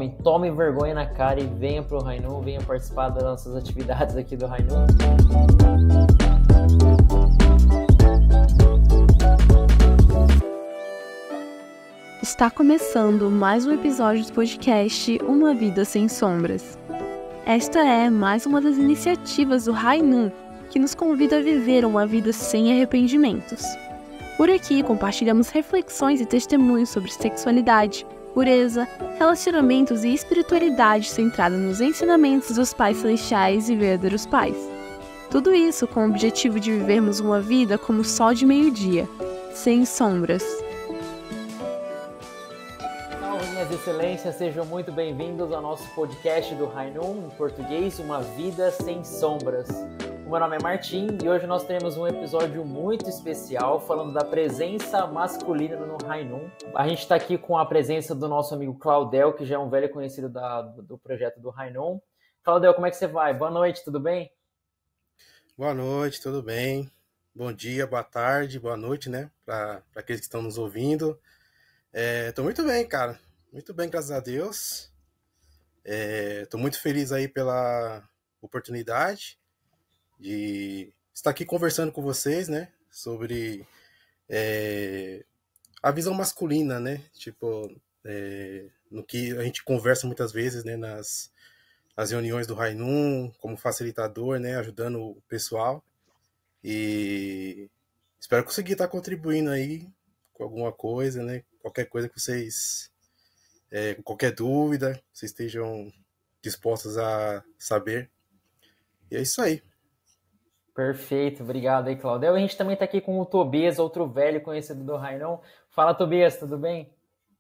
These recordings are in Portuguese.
tome vergonha na cara e venha pro Rainum, venha participar das nossas atividades aqui do Rainum. Está começando mais um episódio do podcast Uma Vida Sem Sombras. Esta é mais uma das iniciativas do Rainum, que nos convida a viver uma vida sem arrependimentos. Por aqui compartilhamos reflexões e testemunhos sobre sexualidade, pureza, relacionamentos e espiritualidade centrada nos ensinamentos dos pais celestiais e verdadeiros pais. Tudo isso com o objetivo de vivermos uma vida como o sol de meio-dia, sem sombras. Salve, minhas excelências, sejam muito bem-vindos ao nosso podcast do Rainum, em português, Uma Vida Sem Sombras. O meu nome é Martim e hoje nós teremos um episódio muito especial falando da presença masculina no Rainum. A gente está aqui com a presença do nosso amigo Claudel, que já é um velho conhecido do projeto do Rainum. Claudel, como é que você vai? Boa noite, tudo bem? Boa noite, tudo bem? Bom dia, boa tarde, boa noite, né? Para aqueles que estão nos ouvindo. Tô muito bem, cara. Muito bem, graças a Deus. Tô muito feliz aí pela oportunidade de estar aqui conversando com vocês, né? Sobre a visão masculina, né? Tipo, no que a gente conversa muitas vezes, né? Nas reuniões do Rainum, como facilitador, né? Ajudando o pessoal. E espero conseguir estar contribuindo aí com alguma coisa, né? Qualquer coisa que vocês... qualquer dúvida, vocês estejam dispostos a saber. E é isso aí. Perfeito, obrigado aí, Claudel. A gente também está aqui com o Tobias, outro velho conhecido do Rainum. Fala, Tobias, tudo bem?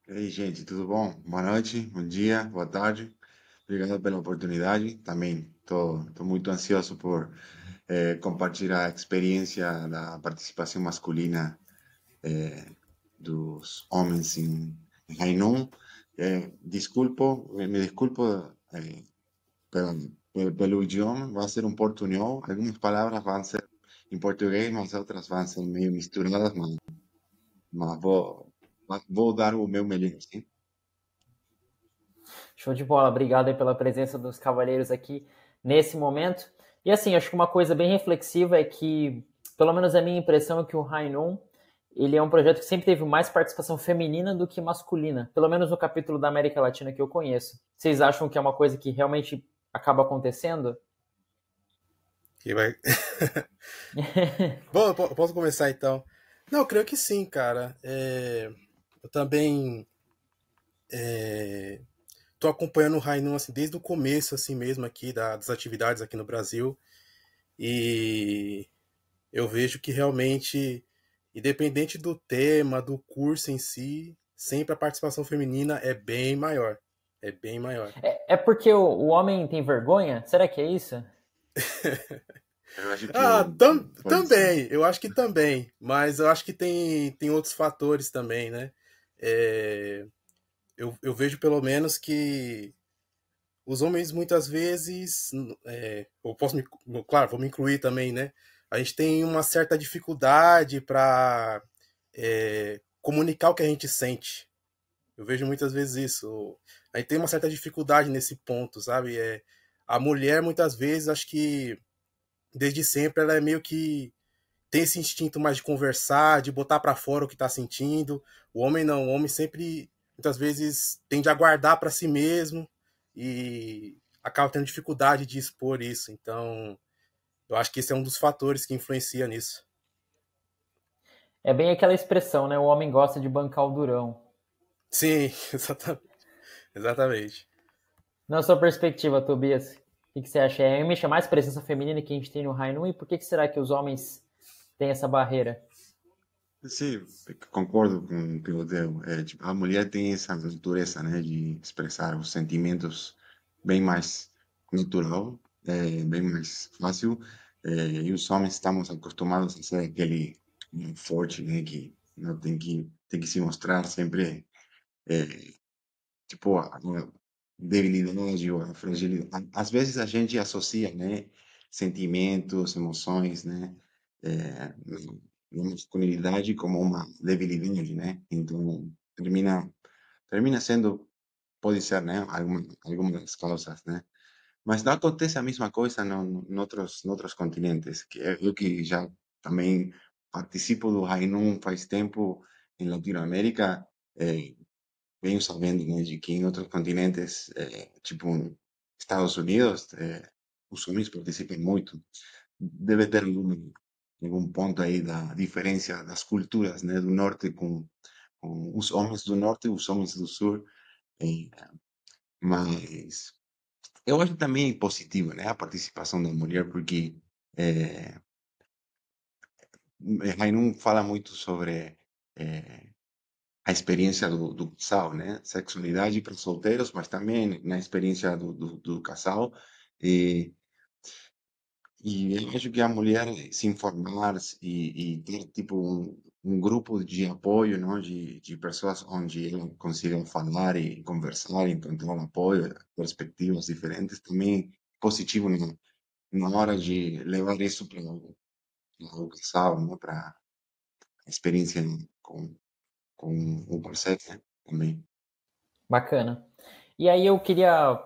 E aí, gente, tudo bom? Boa noite, bom dia, boa tarde. Obrigado pela oportunidade. Também estou muito ansioso por compartilhar a experiência da participação masculina dos homens em Rainum. Me desculpo pelo idioma, vai ser um portunhol. Algumas palavras vão ser em português, mas outras vão ser meio misturadas, mas vou dar o meu melhor, sim? Show de bola, obrigado aí pela presença dos cavalheiros aqui nesse momento. E assim, acho que uma coisa bem reflexiva é que, pelo menos a minha impressão é que o Rainum, ele é um projeto que sempre teve mais participação feminina do que masculina, pelo menos no capítulo da América Latina que eu conheço. Vocês acham que é uma coisa que realmente acaba acontecendo? Que vai... Bom, eu posso começar então? Não, eu creio que sim, cara. Eu também tô acompanhando o Rainum assim, desde o começo assim mesmo aqui das atividades aqui no Brasil. E eu vejo que realmente, independente do tema, do curso em si, sempre a participação feminina é bem maior. É bem maior. É porque o homem tem vergonha? Será que é isso? Eu acho que Também, eu acho que também, mas eu acho que tem outros fatores também, né? Eu vejo pelo menos que os homens muitas vezes, eu posso claro, vou me incluir também, né? A gente tem uma certa dificuldade para comunicar o que a gente sente. Eu vejo muitas vezes isso. A gente tem uma certa dificuldade nesse ponto, sabe? A mulher muitas vezes, acho que desde sempre ela é meio que tem esse instinto mais de conversar, de botar para fora o que tá sentindo. O homem não, o homem sempre muitas vezes tende a guardar para si mesmo e acaba tendo dificuldade de expor isso. Então, eu acho que esse é um dos fatores que influencia nisso. É bem aquela expressão, né? O homem gosta de bancar o durão. Sim, exatamente. Na sua perspectiva, Tobias, o que você acha? É realmente mais presença feminina que a gente tem no Rainum e por que será que os homens têm essa barreira? sim, concordo com o que eu digo. Tipo, a mulher tem essa natureza, né, de expressar os sentimentos bem mais natural, bem mais fácil. E os homens estamos acostumados a ser aquele forte, né, que não tem que se mostrar sempre, eh, tipo, a debilidade ou a fragilidade. Às vezes a gente associa, né, sentimentos, emoções, né, é, na masculinidade como uma debilidade, né? Então termina sendo pode ser, né, alguma das causas, né? Mas não acontece a mesma coisa noutros continentes, que eu que já também participo do Rainum faz tempo em Latinoamérica, venho sabendo, né, de que em outros continentes, tipo Estados Unidos, os homens participam muito. Deve ter algum ponto aí da diferença das culturas, né, do norte com os homens do norte e os homens do sul, eh, mas eu acho também positivo, né, a participação da mulher, porque eh, Rainun fala muito sobre eh, a experiência do casal, né, sexualidade para solteiros, mas também na experiência do casal, e, e eu acho que a mulher se informar e ter tipo grupo de apoio, não, de pessoas onde ela consiga falar e conversar, encontrar apoio, perspectivas diferentes, também positivo na hora de levar isso para o casal, né, para a experiência com, com o parceiro, né, também. Bacana. E aí eu queria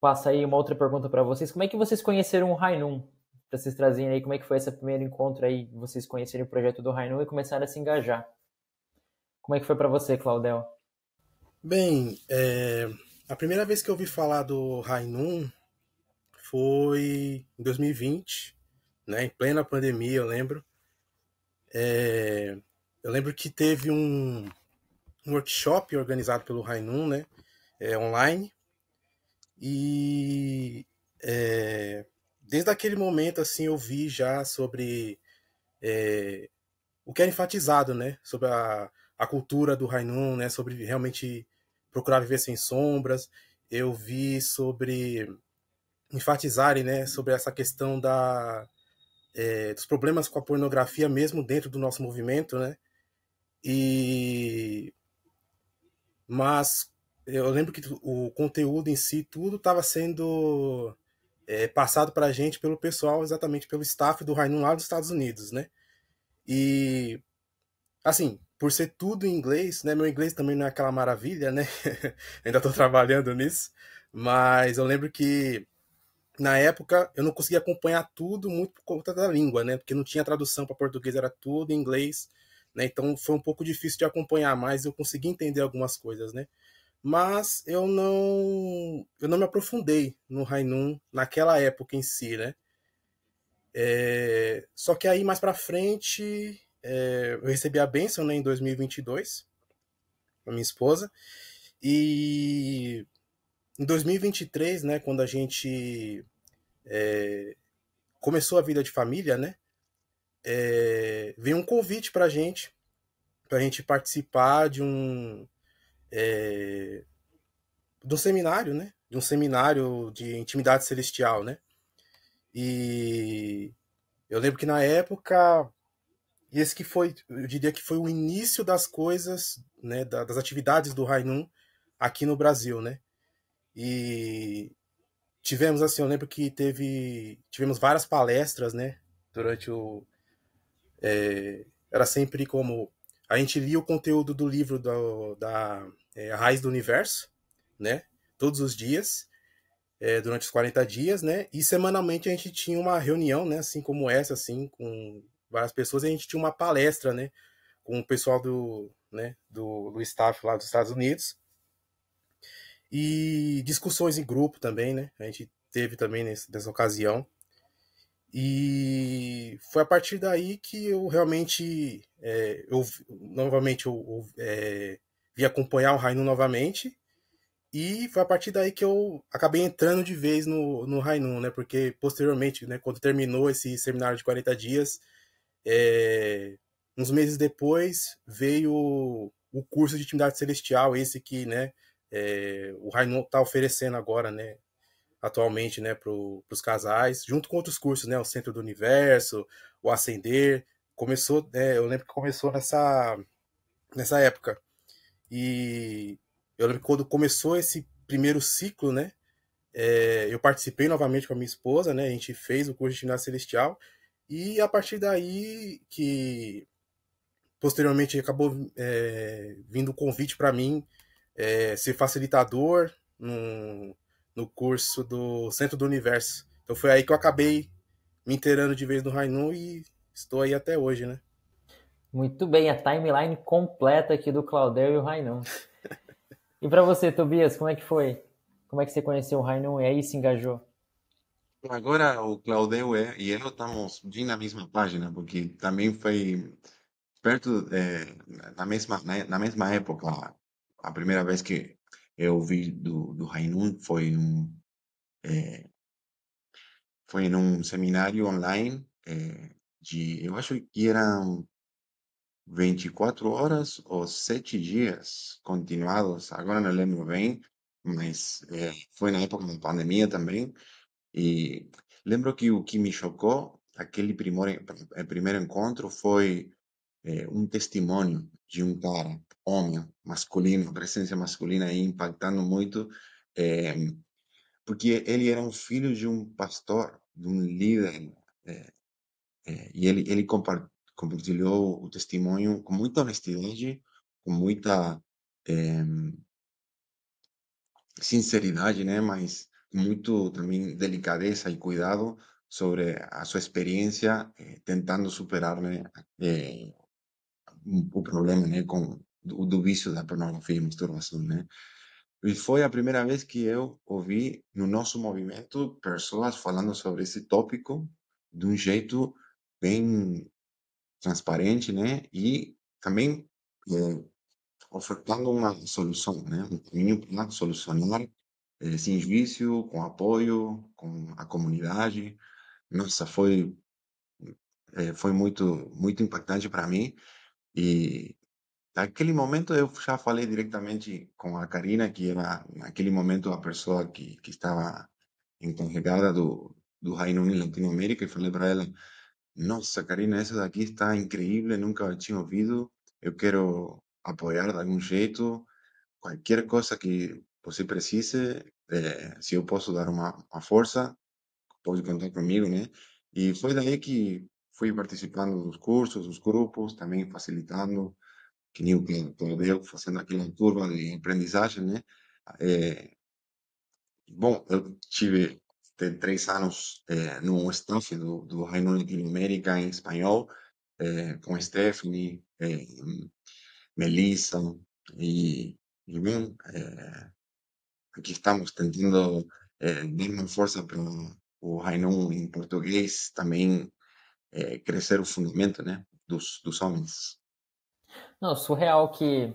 passar aí uma outra pergunta para vocês. Como é que vocês conheceram o Rainum? Para vocês trazerem aí como é que foi esse primeiro encontro aí, vocês conhecerem o projeto do Rainum e começaram a se engajar. Como é que foi para você, Claudel? Bem, a primeira vez que eu ouvi falar do Rainum foi em 2020, né, em plena pandemia, eu lembro. Eu lembro que teve um workshop organizado pelo Rainum, né, online, e desde aquele momento, assim, eu vi já sobre o que era enfatizado, né, sobre a cultura do Rainum, né, sobre realmente procurar viver sem sombras. Eu vi sobre enfatizarem, né, sobre essa questão dos problemas com a pornografia mesmo dentro do nosso movimento, né? E mas eu lembro que o conteúdo em si tudo estava sendo passado para a gente pelo pessoal, exatamente pelo staff do Rainum lá dos Estados Unidos, né? E assim, por ser tudo em inglês, né? Meu inglês também não é aquela maravilha, né? Ainda estou trabalhando nisso, mas eu lembro que na época eu não conseguia acompanhar tudo muito por conta da língua, né? Porque não tinha tradução para português, era tudo em inglês, né? Então foi um pouco difícil de acompanhar, mas eu consegui entender algumas coisas, né? Mas eu não me aprofundei no Rainum naquela época em si, né? Só que aí mais para frente eu recebi a bênção, né, em 2022 da minha esposa, e em 2023, né, quando a gente começou a vida de família, né, veio um convite para a gente participar de um seminário, né, de um seminário de intimidade celestial, né, e eu lembro que na época, e esse que foi, eu diria que foi o início das coisas, né, das atividades do Rainum aqui no Brasil, né, e tivemos assim, eu lembro que tivemos várias palestras, né, durante era sempre como a gente lia o conteúdo do livro da A Raiz do Universo, né? Todos os dias, durante os 40 dias, né? E semanalmente a gente tinha uma reunião, né? Assim como essa, assim, com várias pessoas. E a gente tinha uma palestra, né? Com o pessoal do staff lá dos Estados Unidos. E discussões em grupo também, né? A gente teve também nessa ocasião. E foi a partir daí que eu realmente novamente vi acompanhar o Rainum novamente, e foi a partir daí que eu acabei entrando de vez no Rainum, né? Porque posteriormente, né, quando terminou esse seminário de 40 dias, uns meses depois veio o curso de Intimidade Celestial, esse que, né, o Rainum está oferecendo agora, né, atualmente, né, para os casais, junto com outros cursos, né, o Centro do Universo, o Ascender. Começou, eu lembro que começou nessa época. E eu lembro que quando começou esse primeiro ciclo, né, eu participei novamente com a minha esposa, né, a gente fez o curso de Intimidade Celestial, e a partir daí que posteriormente acabou vindo o convite para mim ser facilitador no curso do Centro do Universo. Então foi aí que eu acabei me inteirando de vez no Rainun e estou aí até hoje, né? Muito bem, a timeline completa aqui do Claudel e o Rainun. E para você, Tobias, como é que foi? Como é que você conheceu o Rainun e aí se engajou? Agora o Claudeu e eu estamos bem na mesma página, porque também foi perto, na mesma época. A primeira vez que eu vi do Rainun foi num seminário online, eu acho que eram 24 horas ou 7 dias continuados, agora não lembro bem, mas foi na época da pandemia também. E lembro que o que me chocou, aquele primeiro encontro, foi um testemunho de um cara, homem, masculino, presença masculina aí impactando muito, eh, porque ele era um filho de um pastor, de um líder, eh, e ele compartilhou o testemunho com muita honestidade, com muita eh, sinceridade, né? Mas com muito também delicadeza e cuidado sobre a sua experiência, tentando superar, né? eh, o problema, né, com do vício da pornografia e masturbação, né? E foi a primeira vez que eu ouvi no nosso movimento pessoas falando sobre esse tópico de um jeito bem transparente, né? E também eh, ofertando uma solução, né? Um caminho para solucionar sem vício, com apoio, com a comunidade. Nossa, foi muito impactante para mim. E naquele momento eu já falei diretamente com a Karina, que era naquele momento a pessoa que estava encarregada do Rainha em Latinoamérica, e falei para ela: Nossa, Karina, essa daqui está incrível, nunca tinha ouvido, eu quero apoiar de algum jeito, qualquer coisa que você precise, se eu posso dar uma força, pode contar comigo, né? E foi daí que fui participando dos cursos, dos grupos, também facilitando que nem o Claudel fazendo aquela curva de aprendizagem, né? É, bom, eu tive 3 anos no staff do Reino Latinoamérica em espanhol, com Stephanie, Melissa, e bom, aqui estamos tentando dar uma força para o Rainun em português também crescer o fundamento, né, dos homens. Não, surreal que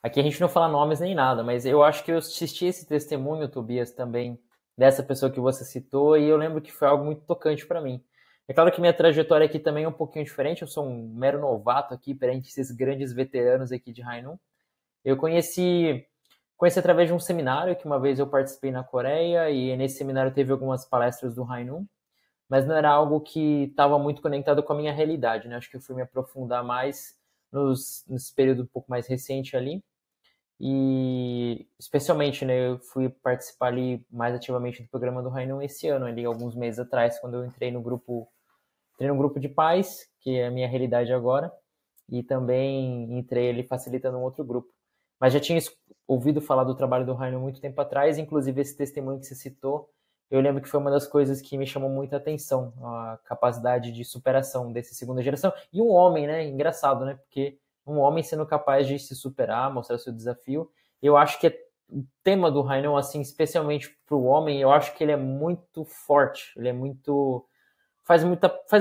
aqui a gente não fala nomes nem nada, mas eu acho que eu assisti esse testemunho, Tobias, também dessa pessoa que você citou e eu lembro que foi algo muito tocante para mim. É claro que minha trajetória aqui também é um pouquinho diferente, eu sou um mero novato aqui perante esses grandes veteranos aqui de Rainun. Eu conheci através de um seminário que uma vez eu participei na Coreia e nesse seminário teve algumas palestras do Rainun, mas não era algo que estava muito conectado com a minha realidade, né? Acho que eu fui me aprofundar mais nesse período um pouco mais recente ali. E especialmente, né, eu fui participar ali mais ativamente do programa do Rainun esse ano, ali alguns meses atrás, quando eu entrei no grupo de pais, que é a minha realidade agora, e também entrei ali facilitando um outro grupo. Mas já tinha ouvido falar do trabalho do Rainun muito tempo atrás, inclusive esse testemunho que você citou, eu lembro que foi uma das coisas que me chamou muita atenção, a capacidade de superação dessa segunda geração. E um homem, né? Engraçado, né? Porque um homem sendo capaz de se superar, mostrar seu desafio. Eu acho que o tema do Rainun, assim, especialmente para o homem, eu acho que ele é muito forte, ele é muito... faz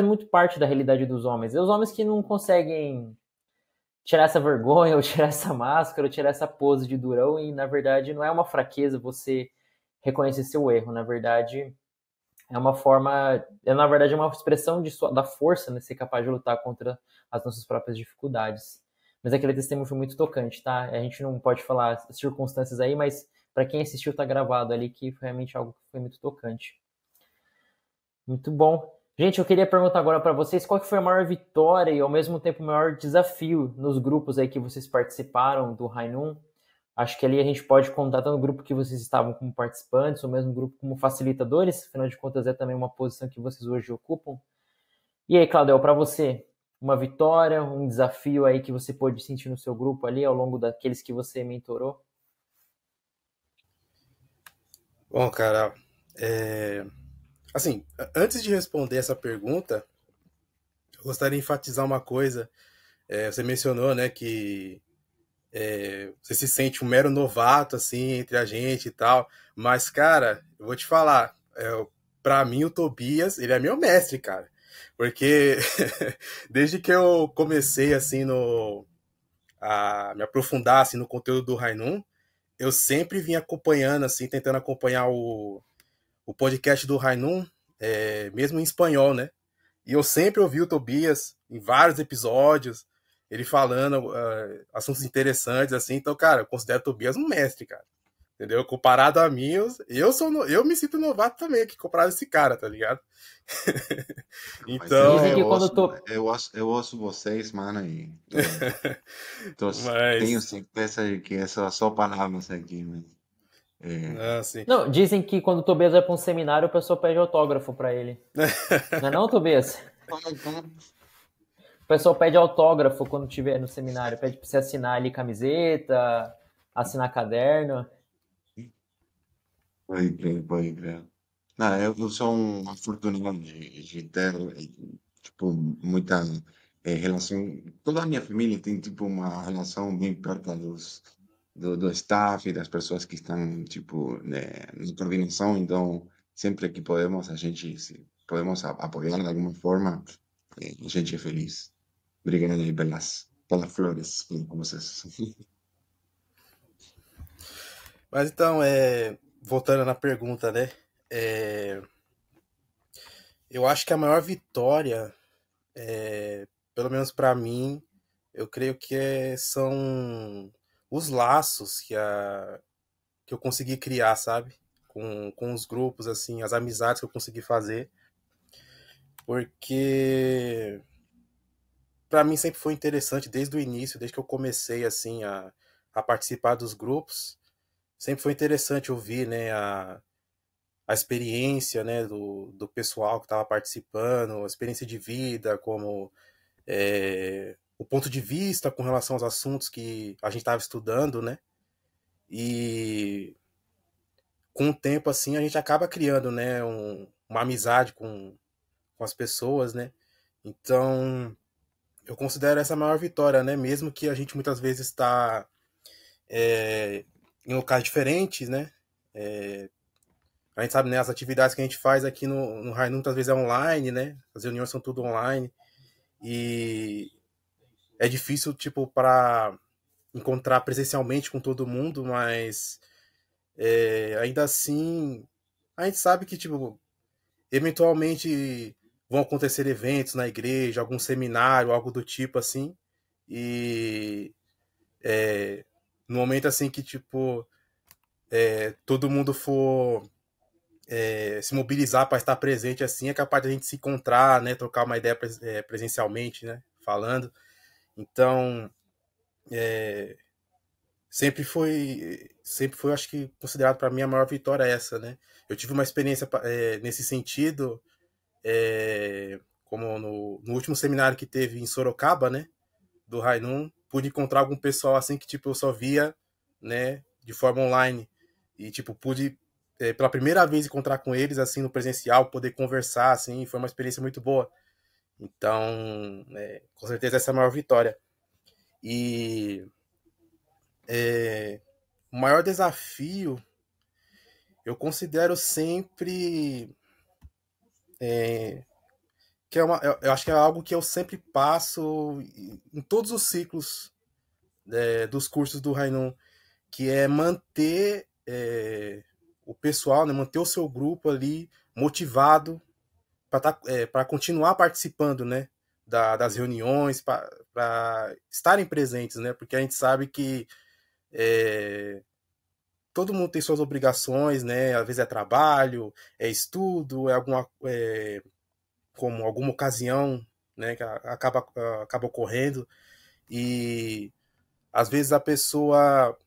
muito parte da realidade dos homens. E os homens que não conseguem tirar essa vergonha, ou tirar essa máscara, ou tirar essa pose de durão, e na verdade não é uma fraqueza você reconhecer seu erro, na verdade é uma forma, na verdade é uma expressão da força, né, ser capaz de lutar contra as nossas próprias dificuldades. Mas aquele testemunho foi muito tocante, tá? A gente não pode falar as circunstâncias aí, mas para quem assistiu tá gravado ali que foi realmente algo que foi muito tocante. Muito bom. Gente, eu queria perguntar agora para vocês qual que foi a maior vitória e ao mesmo tempo o maior desafio nos grupos aí que vocês participaram do Rainun. Acho que ali a gente pode contar tanto o grupo que vocês estavam como participantes, ou mesmo grupo como facilitadores, afinal de contas é também uma posição que vocês hoje ocupam. E aí, Claudel, para você, uma vitória, um desafio aí que você pôde sentir no seu grupo ali ao longo daqueles que você mentorou? Bom, cara, é, assim, antes de responder essa pergunta, eu gostaria de enfatizar uma coisa. Você mencionou, né, que você se sente um mero novato, assim, entre a gente e tal. Mas, cara, eu vou te falar, pra mim o Tobias, ele é meu mestre, cara. Porque desde que eu comecei, assim, a me aprofundar, assim, no conteúdo do Rainum, eu sempre vim acompanhando, assim, tentando acompanhar o podcast do Rainum, mesmo em espanhol, né? E eu sempre ouvi o Tobias em vários episódios, ele falando assuntos interessantes, assim. Então, cara, eu considero o Tobias um mestre, cara. Entendeu? Comparado a mim, eu me sinto novato também aqui, comparado a esse cara, tá ligado? Mas eu, Dizem Então, que eu quando ouço, tô. eu ouço vocês, mano, e tenho mas, certeza de que essas só palavras aqui, mas, assim, Não, dizem que quando o Tobias vai pra um seminário, o pessoal pede autógrafo pra ele. Não é não, Tobias? como? O pessoal pede autógrafo quando tiver no seminário. Pede pra você assinar ali camiseta, assinar caderno. Pode crer, pode crer. Não, eu sou um afortunado de ter, tipo, muita relação. Toda a minha família tem, tipo, uma relação bem perto do staff e das pessoas que estão, tipo, na coordenação. Então, sempre que podemos, se podemos apoiar de alguma forma, a gente é feliz. Obrigado aí pelas flores, como vocês. mas então, voltando na pergunta, né? É, eu acho que a maior vitória, pelo menos pra mim, eu creio que são os laços que eu consegui criar, sabe? Com os grupos, assim, as amizades que eu consegui fazer. Porque para mim sempre foi interessante desde o início, desde que eu comecei, assim, a participar dos grupos. Sempre foi interessante ouvir, né, a experiência, né, do pessoal que estava participando, a experiência de vida, como o ponto de vista com relação aos assuntos que a gente estava estudando, né? E com o tempo, assim, a gente acaba criando, né, uma amizade com as pessoas, né? Então, eu considero essa a maior vitória, né? Mesmo que a gente muitas vezes está em locais diferentes, né? A gente sabe, né, as atividades que a gente faz aqui no Rainum muitas vezes é online, né? As reuniões são tudo online e é difícil, tipo, para encontrar presencialmente com todo mundo, mas ainda assim a gente sabe que, tipo, eventualmente vão acontecer eventos na igreja, algum seminário, algo do tipo assim. E no momento assim que, tipo, todo mundo for se mobilizar para estar presente assim, é capaz de a gente se encontrar, né? Trocar uma ideia presencialmente, né? Falando. Então, sempre foi, acho que, considerado para mim a maior vitória essa, né? Eu tive uma experiência nesse sentido, como no último seminário que teve em Sorocaba, né? Do Rainum, pude encontrar algum pessoal assim que tipo eu só via, né, de forma online e tipo pude pela primeira vez encontrar com eles assim no presencial, poder conversar assim, foi uma experiência muito boa. Então, com certeza essa é a maior vitória. E o maior desafio eu considero sempre que eu acho que é algo que eu sempre passo em todos os ciclos dos cursos do Rainum, que é manter o pessoal, né, manter o seu grupo ali motivado para continuar participando, né, das reuniões, para estarem presentes, né, porque a gente sabe que todo mundo tem suas obrigações, né, às vezes é trabalho, é estudo, como alguma ocasião, né, que acaba ocorrendo e às vezes a pessoa,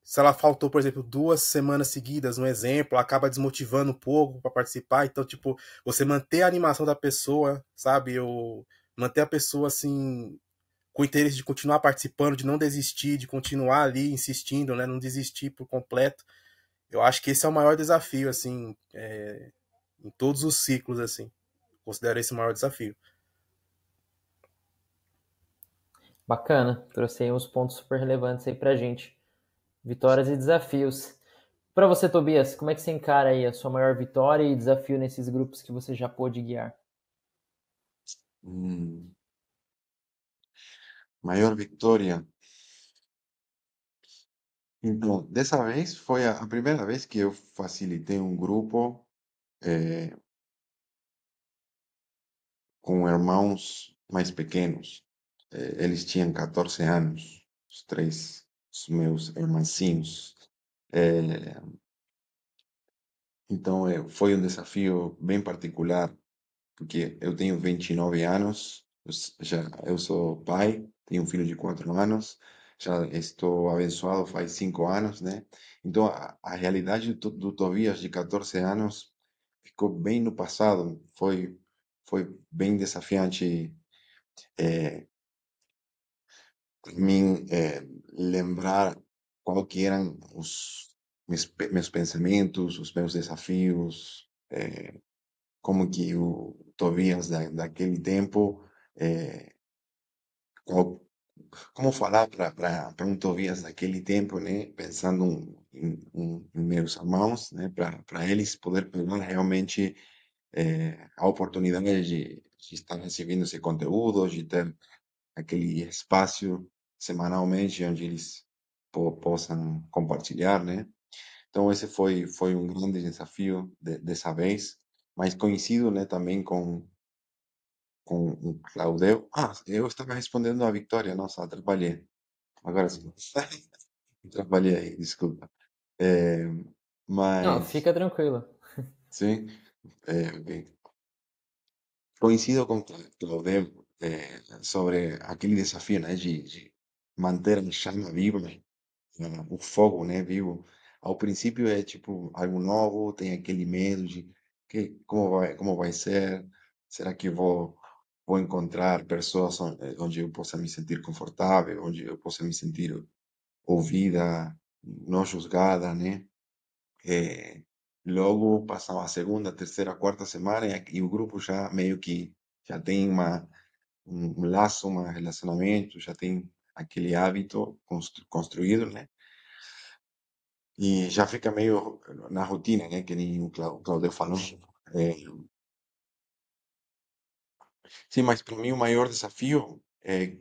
se ela faltou, por exemplo, 2 semanas seguidas, um exemplo, acaba desmotivando um pouco para participar. Então, tipo, você manter a animação da pessoa, sabe? Ou manter a pessoa, assim, com interesse de continuar participando, de não desistir, de continuar ali insistindo, né? Não desistir por completo. Eu acho que esse é o maior desafio, assim, em todos os ciclos, assim. Considero esse o maior desafio. Bacana, trouxe aí uns pontos super relevantes aí pra gente. Vitórias e desafios. Para você, Tobias, como é que você encara aí a sua maior vitória e desafio nesses grupos que você já pôde guiar? Hum, Maior victoria. Então, dessa vez foi a primeira vez que eu facilitei um grupo eh, com irmãos mais pequenos. Eles tinham 14 anos, os três, os meus irmãozinhos. Eh, então, foi um desafio bem particular, porque eu tenho 29 anos, eu sou pai, tenho um filho de 4 anos, já estou abençoado faz 5 anos, né? Então, a realidade do Tobias de 14 anos ficou bem no passado, foi bem desafiante para mim lembrar qual que eram meus pensamentos, os meus desafios, como que o Tobias daquele tempo, eh, qual como falar para um Tobias daquele tempo, né? Pensando em meus irmãos, né? Para eles poder pegar realmente a oportunidade de estar recebendo esse conteúdo, de ter aquele espaço semanalmente onde eles possam compartilhar, né? Então esse foi um grande desafio dessa vez, mas coincido, né? Também com o Claudeu. Ah, eu estava respondendo a Victoria, nossa, atrapalhei. Agora sim. Atrapalhei aí, desculpa. É, Não, mas, fica tranquilo. sim, ok. Coincido com Claudel sobre aquele desafio, né, de manter a chama viva, o fogo, né, vivo. Ao princípio é tipo algo novo, tem aquele medo de como vai ser, será que vou encontrar pessoas onde eu possa me sentir confortável, onde eu possa me sentir ouvida, não julgada, né? Eh, Logo passava a segunda, terceira, quarta semana e o grupo já meio que já tem um laço, um relacionamento, já tem aquele hábito construído, né? E já fica meio na rotina, né? Que nem o Claudio falou. É, sim, mas para mim o maior desafio é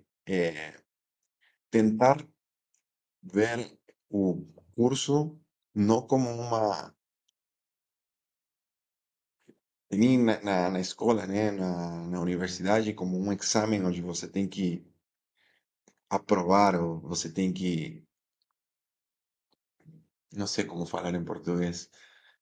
tentar ver o curso não como uma nem na escola, né, na universidade, como um exame onde você tem que aprovar ou você tem que, não sei como falar em português.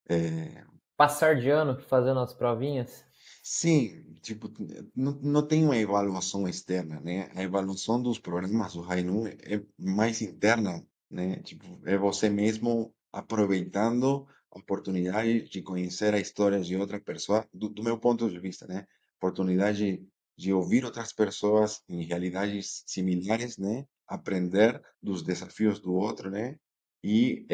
É, Passar de ano fazendo as provinhas? sim, tipo, não tem uma avaliação externa, né? A avaliação dos programas do Rainu é mais interna, né? Tipo, é você mesmo aproveitando a oportunidade de conhecer a história de outra pessoa, do meu ponto de vista, né? Oportunidade de ouvir outras pessoas em realidades similares, né? Aprender dos desafios do outro, né? E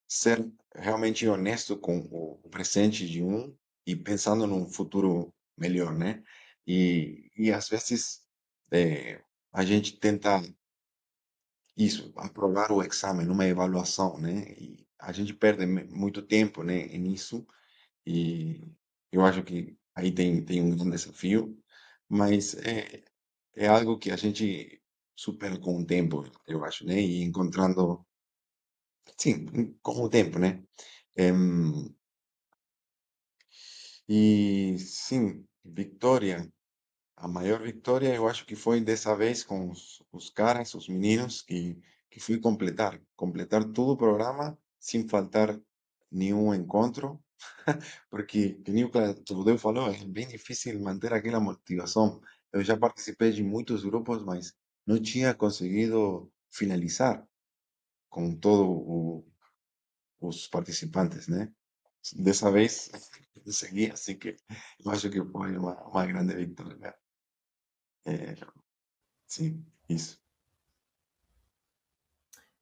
ser realmente honesto com o presente de um e pensando num futuro melhor, né? E às vezes a gente tenta isso, aprovar o exame numa avaliação, né? E a gente perde muito tempo, né, nisso e eu acho que aí tem um grande desafio, mas é algo que a gente supera com o tempo, eu acho, né? E encontrando, sim, com o tempo, né? Em, E sim, vitória. A maior vitória eu acho que foi dessa vez com os caras, os meninos, que fui completar todo o programa sem faltar nenhum encontro, porque, que nem o Claudio falou, é bem difícil manter aquela motivação. Eu já participei de muitos grupos, mas não tinha conseguido finalizar com todos os participantes, né? Dessa vez consegui, assim que eu acho que foi uma grande vitória, né? É, sim, isso.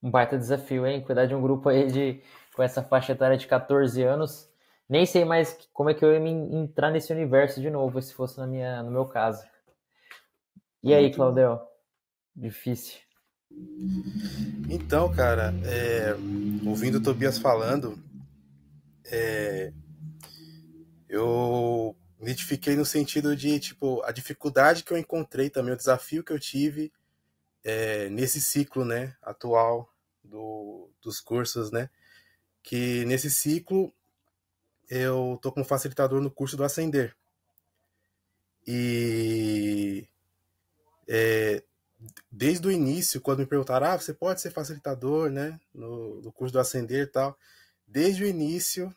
Um baita desafio, hein? Cuidar de um grupo aí de tipo, essa faixa etária de 14 anos. Nem sei mais como é que eu ia entrar nesse universo de novo, se fosse no meu caso. E aí, Muito bom. Claudel? Difícil. Então, cara, ouvindo o Tobias falando, eu me identifiquei no sentido de, tipo, a dificuldade que eu encontrei também, o desafio que eu tive nesse ciclo, né, atual dos cursos, né, que nesse ciclo eu tô como facilitador no curso do Ascender. E desde o início, quando me perguntaram, você pode ser facilitador, né, no curso do Ascender e tal, desde o início,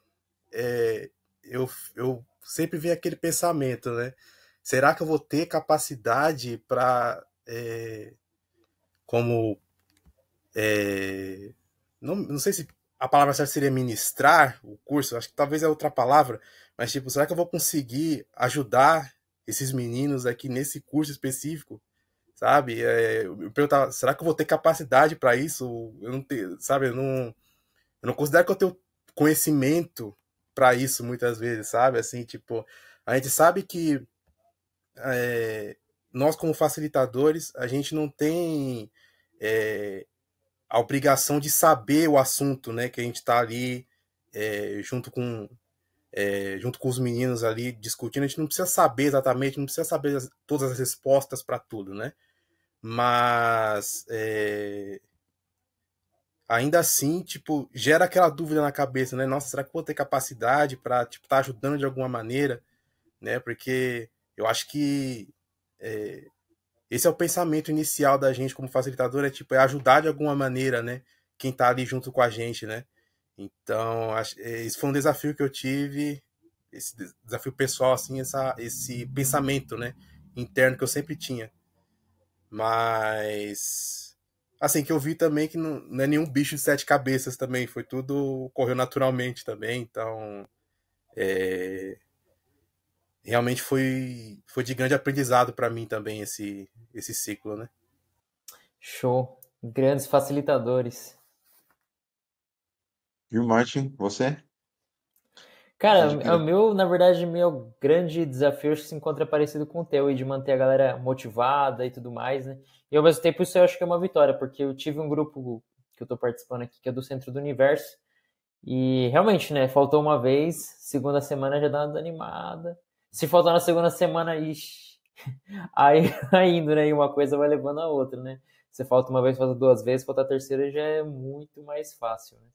é, eu sempre vi aquele pensamento, né, será que eu vou ter capacidade para, como, não sei se a palavra certa seria ministrar o curso, acho que talvez é outra palavra, mas tipo, será que eu vou conseguir ajudar esses meninos aqui nesse curso específico? Sabe? Eu perguntava, será que eu vou ter capacidade para isso? Eu não tenho, sabe? Eu não considero que eu tenho conhecimento para isso muitas vezes, sabe? Assim, tipo, a gente sabe que nós como facilitadores, a gente não tem a obrigação de saber o assunto, né? Que a gente está ali junto junto com os meninos ali discutindo. A gente não precisa saber exatamente, não precisa saber todas as respostas para tudo, né? Mas ainda assim, tipo, gera aquela dúvida na cabeça, né? Nossa, será que eu vou ter capacidade para, tipo, estar ajudando de alguma maneira, né? Porque eu acho que esse é o pensamento inicial da gente como facilitador, é ajudar de alguma maneira, né? Quem tá ali junto com a gente, né? Então, esse foi um desafio que eu tive, esse desafio pessoal, assim, esse pensamento, né? Interno que eu sempre tinha. Mas assim, que eu vi também que não é nenhum bicho de sete cabeças também, foi tudo, ocorreu naturalmente também, então realmente foi de grande aprendizado para mim também esse ciclo, né? Show. Grandes facilitadores. E o Martin, você? O que Cara, o queira? meu, na verdade, meu grande desafio acho que se encontra parecido com o teu, e de manter a galera motivada e tudo mais, né? E ao mesmo tempo isso eu acho que é uma vitória, porque eu tive um grupo que eu tô participando aqui, que é do Centro do Universo, e realmente, né, faltou uma vez, segunda semana já dá uma desanimada. Se faltar na segunda semana, ixi, aí indo, né, e uma coisa vai levando a outra, né? Você falta uma vez, falta duas vezes, falta a terceira já é muito mais fácil, né?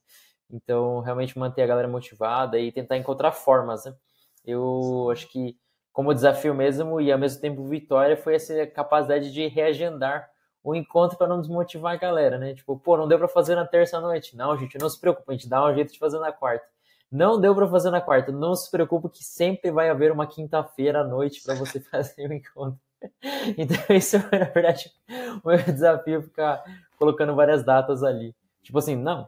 Então, realmente manter a galera motivada e tentar encontrar formas, né? Eu acho que como desafio mesmo e ao mesmo tempo vitória foi essa capacidade de reagendar o encontro para não desmotivar a galera, né? Tipo, pô, não deu para fazer na terça noite. Não, gente, não se preocupe, a gente dá um jeito de fazer na quarta. Não deu para fazer na quarta, não se preocupe que sempre vai haver uma quinta-feira à noite para você fazer o encontro. Então, isso foi, na verdade, o meu desafio, ficar colocando várias datas ali. Tipo assim, não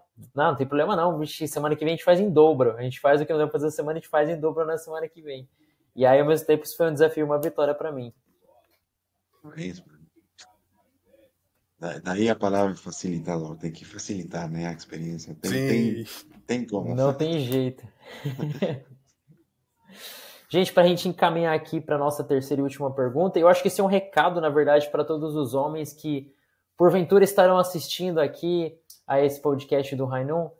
tem problema não, vixe, semana que vem a gente faz em dobro. A gente faz o que não deu pra fazer na semana, a gente faz em dobro na semana que vem. E aí, ao mesmo tempo, isso foi um desafio, uma vitória para mim. É isso, mano. Daí a palavra facilitador, tem que facilitar, né, a experiência. Sim. Tem como. Não tem jeito. Gente, para a gente encaminhar aqui para nossa terceira e última pergunta, eu acho que esse é um recado, na verdade, para todos os homens que, porventura, estarão assistindo aqui a esse podcast do Rainun.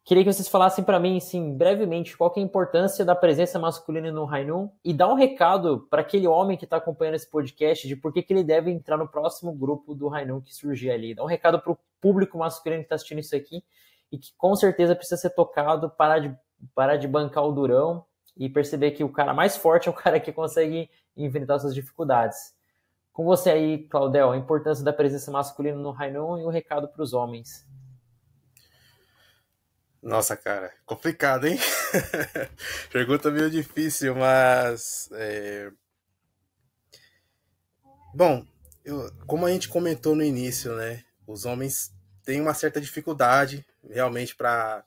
Queria que vocês falassem para mim, assim, brevemente, qual que é a importância da presença masculina no Rainun e dar um recado para aquele homem que está acompanhando esse podcast de por que ele deve entrar no próximo grupo do Rainun que surgir ali. Dá um recado para o público masculino que está assistindo isso aqui e que com certeza precisa ser tocado, parar de bancar o durão e perceber que o cara mais forte é o cara que consegue enfrentar suas dificuldades. Com você aí, Claudel, a importância da presença masculina no Rainun e o recado para os homens. Nossa, cara, complicado, hein? Pergunta meio difícil, mas bom, como a gente comentou no início, né? Os homens têm uma certa dificuldade realmente para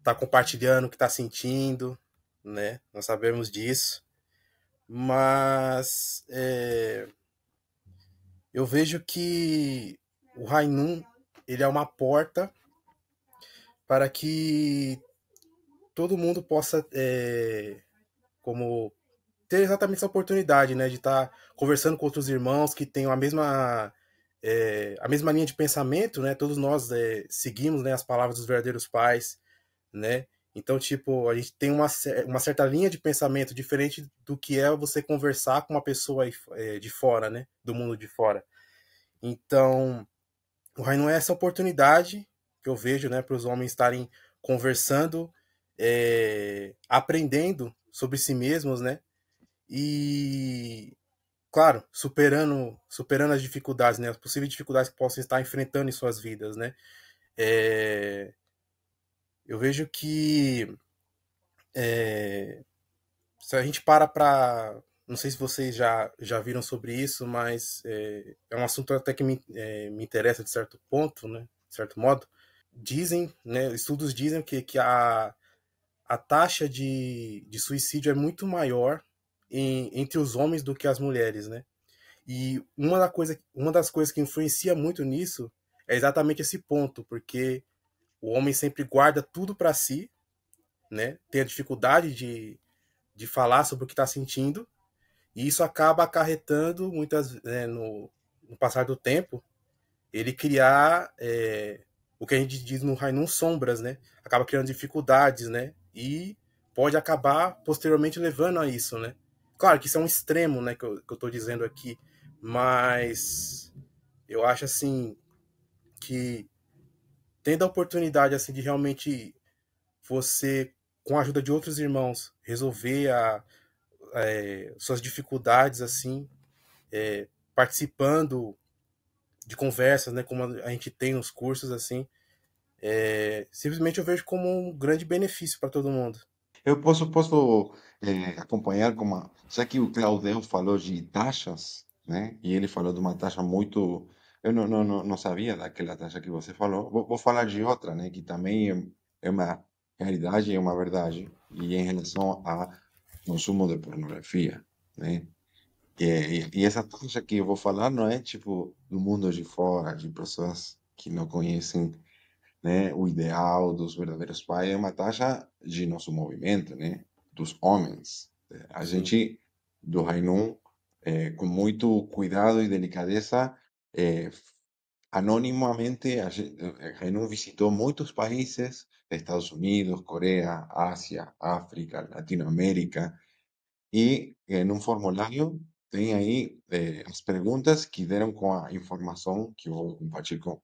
tá compartilhando o que tá sentindo, né? Nós sabemos disso. Mas eu vejo que o Rainun, ele é uma porta para que todo mundo possa como ter exatamente essa oportunidade, né, de estar conversando com outros irmãos que tenham a mesma linha de pensamento, né? Todos nós seguimos, né, as palavras dos verdadeiros pais, né? Então, tipo, a gente tem uma certa linha de pensamento diferente do que é você conversar com uma pessoa de fora, né? Do mundo de fora. Então, o Rainum é essa oportunidade que eu vejo, né, para os homens estarem conversando, aprendendo sobre si mesmos, né? E, claro, superando as dificuldades, né? As possíveis dificuldades que possam estar enfrentando em suas vidas, né? Eu vejo que se a gente para. Não sei se vocês já viram sobre isso, mas é um assunto até que me interessa de certo ponto, né? De certo modo. Dizem, né? Estudos dizem que a taxa de suicídio é muito maior entre os homens do que as mulheres, né? E uma das coisas que influencia muito nisso é exatamente esse ponto, porque o homem sempre guarda tudo para si, né? Tem a dificuldade de falar sobre o que está sentindo, e isso acaba acarretando no passar do tempo, ele criar o que a gente diz no Rainum sombras, né? Acaba criando dificuldades, né? E pode acabar posteriormente levando a isso, né? Claro que isso é um extremo, né, que eu estou dizendo aqui, mas eu acho assim que tendo a oportunidade assim de realmente você, com a ajuda de outros irmãos, resolver suas dificuldades assim, participando de conversas, né, como a gente tem nos cursos assim, simplesmente eu vejo como um grande benefício para todo mundo. Eu posso acompanhar como. Já que o Claudel falou de taxas, né? E ele falou de uma taxa muito. Eu não sabia daquela taxa que você falou. Vou falar de outra, né? Que também é uma realidade, é uma verdade. E em relação ao consumo de pornografia, né? E essa taxa que eu vou falar não é tipo do mundo de fora, de pessoas que não conhecem, né, o ideal dos verdadeiros pais, é uma taxa de nosso movimento, né, dos homens. A Sim, gente, do Rainum, com muito cuidado e delicadeza, eh, anonimamente, Rainum visitou muitos países, Estados Unidos, Coreia, Ásia, África, Latinoamérica, e em um formulário tem aí as perguntas que deram com a informação que eu vou compartilhar com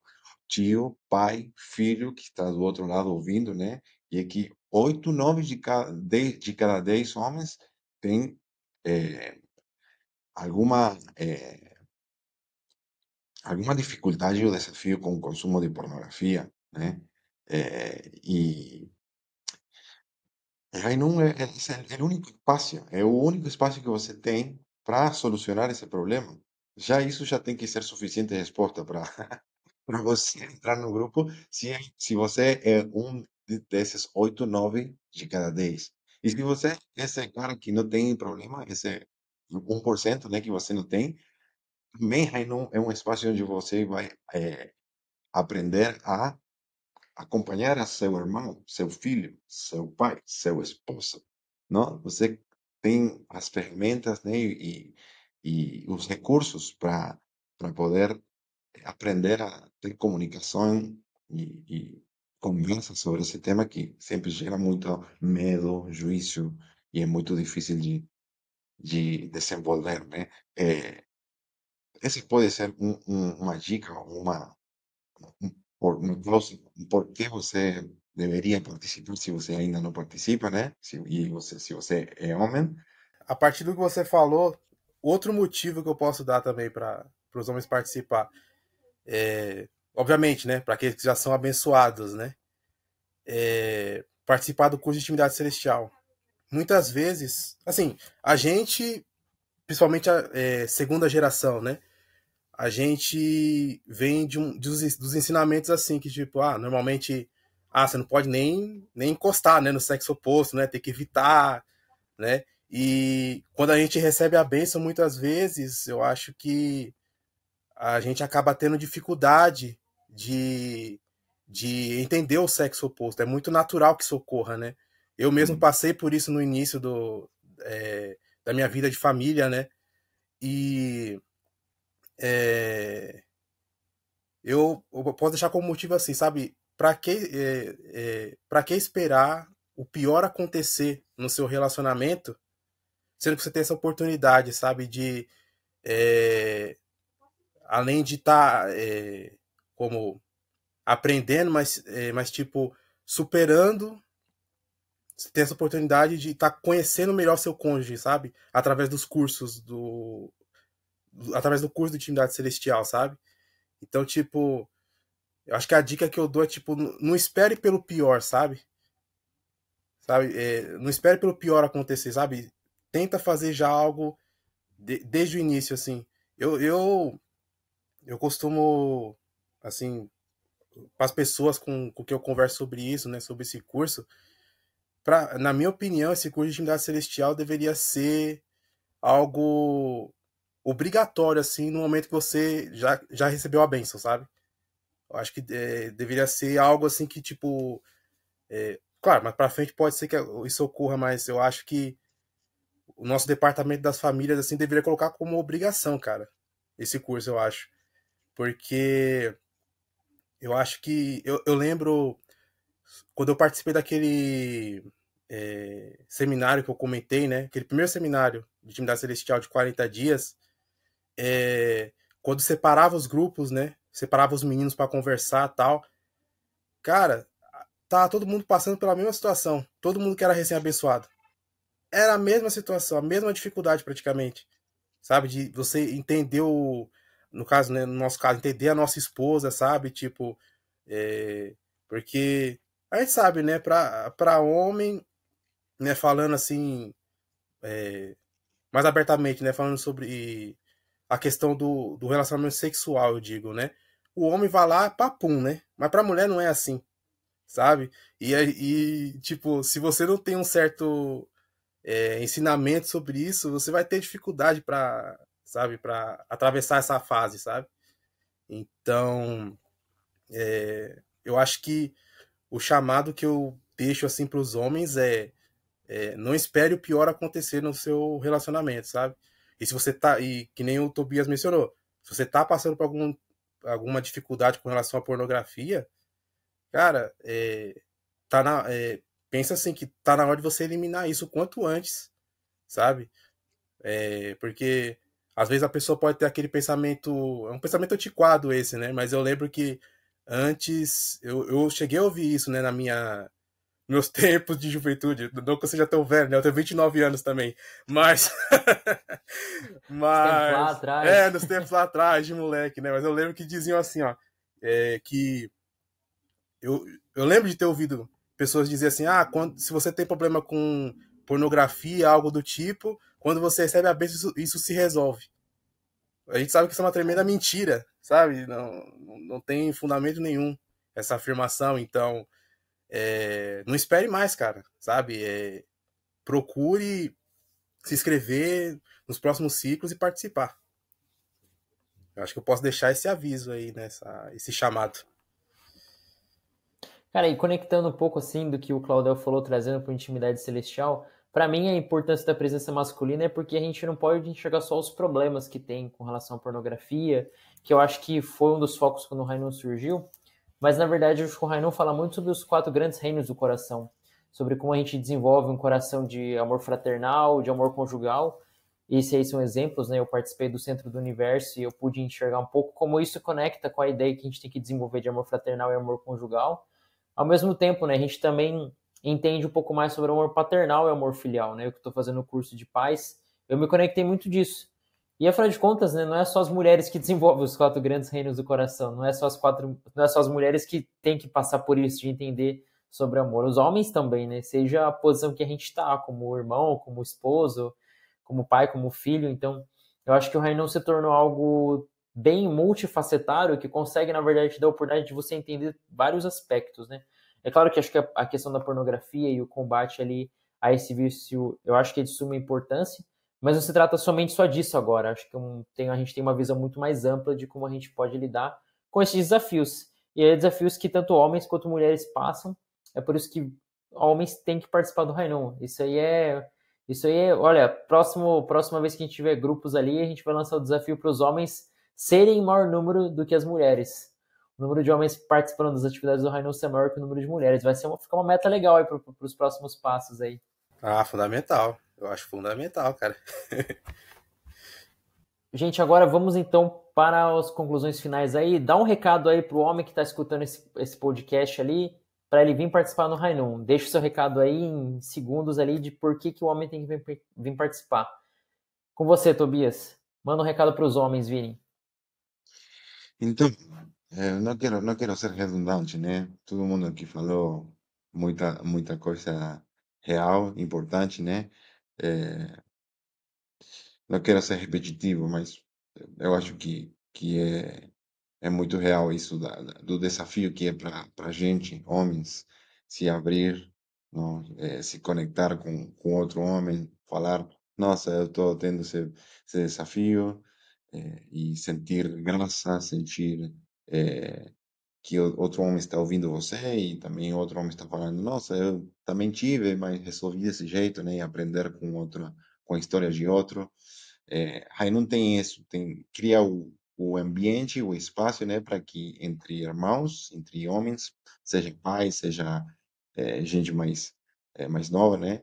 tio, pai, filho que está do outro lado ouvindo, né? E é que 8, 9 de cada 10 homens têm eh, alguma, alguma dificuldade ou desafio com o consumo de pornografia, né? E aí não é o único espaço, é o único espaço que você tem para solucionar esse problema. Já isso já tem que ser suficiente resposta para para você entrar no grupo, se você é um desses 8, 9 de cada 10. E se você é esse cara que não tem problema, esse 1%, né, que você não tem, também aí não é um espaço onde você vai aprender a acompanhar a seu irmão, seu filho, seu pai, seu esposo, não? Você tem as ferramentas, né, e os recursos para poder aprender a ter comunicação e conversa sobre esse tema que sempre gera muito medo, juízo e é muito difícil de desenvolver, né? Esse pode ser uma dica, uma causa, por que você deveria participar se você ainda não participa, né? Se você é homem. a partir do que você falou, outro motivo que eu posso dar também para os homens participar, obviamente, né, para aqueles que já são abençoados, né, participar do curso de intimidade celestial. Muitas vezes, assim, a gente, principalmente a segunda geração, né, a gente vem dos ensinamentos assim, que tipo, normalmente, você não pode nem encostar, né, no sexo oposto, né, tem que evitar, né, e quando a gente recebe a bênção, muitas vezes, eu acho que a gente acaba tendo dificuldade de de entender o sexo oposto. É muito natural que isso ocorra, né? Eu mesmo passei por isso no início da minha vida de família, né? E eu posso deixar como motivo assim, sabe? Para que esperar o pior acontecer no seu relacionamento, sendo que você tem essa oportunidade, sabe? De, além de estar como aprendendo, mas tipo, superando, você tem essa oportunidade de estar conhecendo melhor seu cônjuge, sabe? Através dos cursos através do curso de intimidade celestial, sabe? Então, tipo, eu acho que a dica que eu dou é, tipo, não espere pelo pior, sabe? Não espere pelo pior acontecer, sabe? Tenta fazer já algo desde o início, assim. Eu costumo, assim, para as pessoas com que eu converso sobre isso, né, sobre esse curso, na minha opinião, esse curso de intimidade celestial deveria ser algo obrigatório, assim, no momento que você já recebeu a bênção, sabe? Eu acho que deveria ser algo assim que, tipo... claro, mas pra frente pode ser que isso ocorra, mas eu acho que o nosso departamento das famílias, assim, deveria colocar como obrigação, cara, esse curso, eu acho. Porque eu acho que... Eu lembro quando eu participei daquele seminário que eu comentei, né? Aquele primeiro seminário de intimidade celestial de 40 dias, quando separava os grupos, né? Separava os meninos para conversar e tal. Cara, tá todo mundo passando pela mesma situação. Todo mundo que era recém-abençoado. Era a mesma situação, a mesma dificuldade praticamente. Sabe? De você entender no caso, né, no nosso caso, entender a nossa esposa, sabe? Tipo, porque a gente sabe, né, para homem, né, falando assim, mais abertamente, né, falando sobre a questão do relacionamento sexual, eu digo, né? O homem vai lá, papum, né? Mas pra mulher não é assim, sabe? Tipo, se você não tem um certo ensinamento sobre isso, você vai ter dificuldade para, sabe, para atravessar essa fase, sabe? Então, eu acho que o chamado que eu deixo assim para os homens não espere o pior acontecer no seu relacionamento, sabe? E se você tá, e que nem o Tobias mencionou, se você tá passando por alguma dificuldade com relação à pornografia, cara, pensa assim que tá na hora de você eliminar isso o quanto antes, sabe? Porque às vezes a pessoa pode ter aquele pensamento, é um pensamento antiquado esse, né? Mas eu lembro que antes eu cheguei a ouvir isso, né, meus tempos de juventude. Não que eu seja tão velho, né? Eu tenho 29 anos também. Mas. Os tempos lá atrás. Nos tempos lá atrás, de moleque, né? Mas eu lembro que diziam assim, ó. Que. Eu lembro de ter ouvido pessoas dizer assim: se você tem problema com pornografia, algo do tipo, quando você recebe a bênção, isso se resolve. A gente sabe que isso é uma tremenda mentira, sabe? Não tem fundamento nenhum essa afirmação. Então. Não espere mais, cara, sabe? Procure se inscrever nos próximos ciclos e participar. Eu acho que eu posso deixar esse aviso aí, né? Esse chamado. Cara, e conectando um pouco assim do que o Claudel falou, trazendo para intimidade celestial, para mim a importância da presença masculina é porque a gente não pode enxergar só os problemas que tem com relação à pornografia, que eu acho que foi um dos focos quando o Rainun surgiu, mas na verdade o Rainun fala muito sobre os 4 grandes reinos do coração, sobre como a gente desenvolve um coração de amor fraternal, de amor conjugal. Esses aí são exemplos, né? Eu participei do Centro do Universo e eu pude enxergar um pouco como isso conecta com a ideia que a gente tem que desenvolver de amor fraternal e amor conjugal. Ao mesmo tempo, né, a gente também entende um pouco mais sobre o amor paternal e amor filial, né? Eu que estou fazendo o curso de pais, eu me conectei muito disso. E afinal de contas, né, não é só as mulheres que desenvolvem os 4 grandes reinos do coração, não é só as mulheres que têm que passar por isso de entender sobre amor. Os homens também, né? Seja a posição que a gente está, como irmão, como esposo, como pai, como filho. Então, eu acho que o Rainun se tornou algo bem multifacetário que consegue, na verdade, te dar a oportunidade de você entender vários aspectos, né? É claro que acho que a questão da pornografia e o combate ali a esse vício, eu acho que é de suma importância, mas não se trata somente só disso agora. Acho que a gente tem uma visão muito mais ampla de como a gente pode lidar com esses desafios. E é desafios que tanto homens quanto mulheres passam. É por isso que homens têm que participar do Rainum. Isso aí é, olha, próxima vez que a gente tiver grupos ali, a gente vai lançar o desafio para os homens serem em maior número do que as mulheres. O número de homens participando das atividades do Rainum ser maior que o número de mulheres. Vai ficar uma meta legal aí para os próximos passos aí. Ah, fundamental. Eu acho fundamental, cara. Gente, agora vamos então para as conclusões finais aí. Dá um recado aí para o homem que está escutando esse podcast ali, para ele vir participar no Rainum. Deixa o seu recado aí em segundos ali de por que o homem tem que vir participar. Com você, Tobias. Manda um recado para os homens virem. Então, não quero ser redundante, né? Todo mundo aqui falou muita coisa real, importante, né? Não quero ser repetitivo, mas eu acho que é muito real isso do desafio que é para a gente, homens, se abrir, não? Se conectar com outro homem, falar, nossa, eu estou tendo esse desafio, e sentir graça, sentir que outro homem está ouvindo você e também outro homem está falando, nossa, eu também tive, mas resolvi desse jeito, né? E aprender com a história de outro. Aí não tem isso, cria o ambiente, o espaço, né, para que entre irmãos, entre homens, seja pais, seja gente mais nova, né,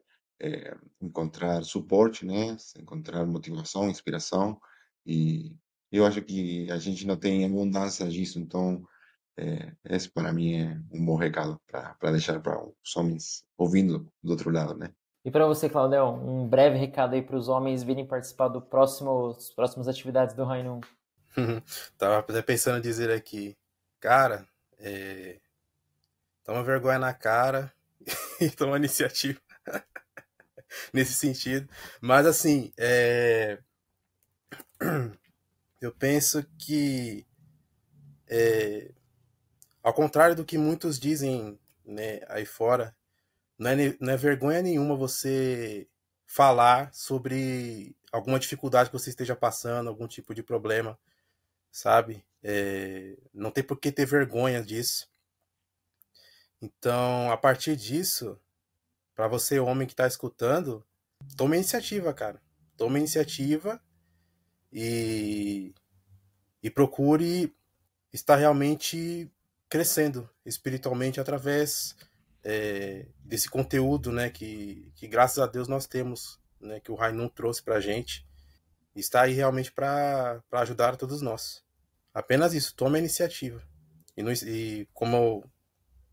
encontrar suporte, né, encontrar motivação, inspiração, e eu acho que a gente não tem abundância disso, então esse para mim é um bom recado para deixar para os homens ouvindo do outro lado, né. E para você, Claudel, um breve recado aí para os homens virem participar das próximas atividades do Rainum. Tava até pensando em dizer aqui, cara, toma vergonha na cara e toma iniciativa nesse sentido. Mas assim, eu penso que ao contrário do que muitos dizem, né, aí fora, não é vergonha nenhuma você falar sobre alguma dificuldade que você esteja passando, algum tipo de problema, sabe? Não tem por que ter vergonha disso. Então, a partir disso, para você, homem que está escutando, tome a iniciativa, cara. Tome a iniciativa e procure estar realmente crescendo espiritualmente através desse conteúdo, né, que graças a Deus nós temos, né, que o Rainum trouxe pra gente, está aí realmente para ajudar a todos nós. Apenas isso, tome a iniciativa. E como,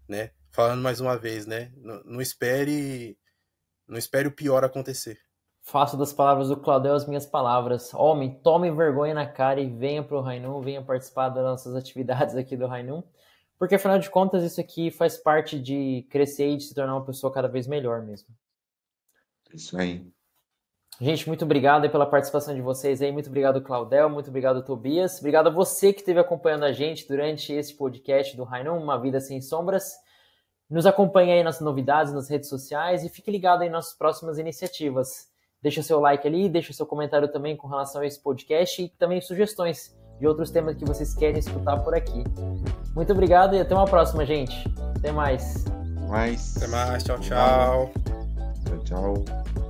né, falando mais uma vez, né, não espere o pior acontecer. Faço das palavras do Claudel as minhas palavras. Homem, tome vergonha na cara e venha pro Rainum, venha participar das nossas atividades aqui do Rainum. Porque, afinal de contas, isso aqui faz parte de crescer e de se tornar uma pessoa cada vez melhor mesmo. Isso aí. Gente, muito obrigado aí pela participação de vocês aí. Muito obrigado, Claudel. Muito obrigado, Tobias. Obrigado a você que esteve acompanhando a gente durante esse podcast do Rainum, Uma Vida Sem Sombras. Nos acompanhe aí nas novidades, nas redes sociais e fique ligado aí nas nossas próximas iniciativas. Deixa seu like ali, deixa seu comentário também com relação a esse podcast e também sugestões de outros temas que vocês querem escutar por aqui. Muito obrigado e até uma próxima, gente. Até mais. Até mais. Tchau, tchau. Tchau, tchau.